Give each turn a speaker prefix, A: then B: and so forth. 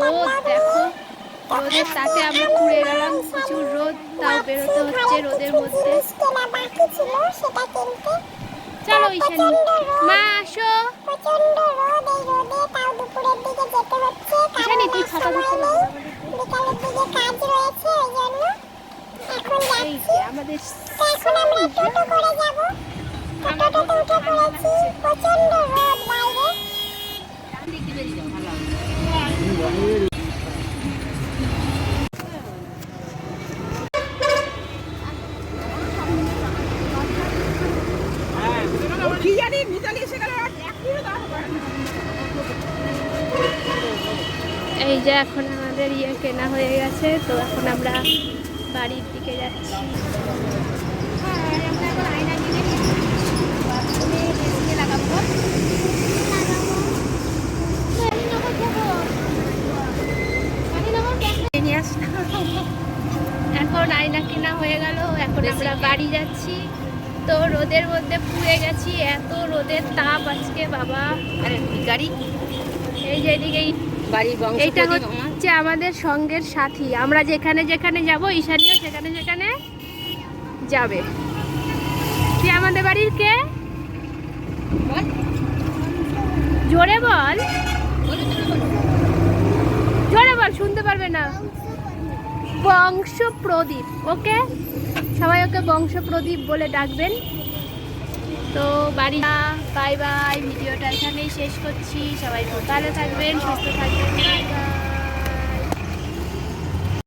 A: রোদ দেখো, রোদের তাতে আমরা পুড়ে গেলাম, প্রচুর রোদ, তাও বেরোতে হচ্ছে রোদের মধ্যে। চলো ঈশানী, মা আসো। ঈশানী তুই ছাতা ধরতে পারবি আমাদের, এই যে আমাদের এই যে এখন আমাদের কেনা হয়ে গেছে, তো এখন আমরা বাড়ির দিকে যাচ্ছি। এখন আয়না কেনা হয়ে গেল, এখন আমরা বাড়ি যাচ্ছি। তো রোদের মধ্যে পুড়ে গেছি, এত রোদের তাপ আজকে বাবা। গাড়ি এই যে এদিকেই এইটা হচ্ছে আমাদের সঙ্গের সাথী, আমরা যেখানে যেখানে যাব ঈশানীও সেখানে সেখানে যাবে। তুই আমাদের বাড়ির কে? জোরে বল, জোরে বল, শুনতে পারবে না। বংশ প্রদীপ, ওকে সবাই ওকে বংশ প্রদীপ বলে ডাকবেন। তো বাড়ি, বাই বাই, ভিডিওটা এখানেই শেষ করছি। সবাই খুব ভালো থাকবেন, সুস্থ থাকবেন।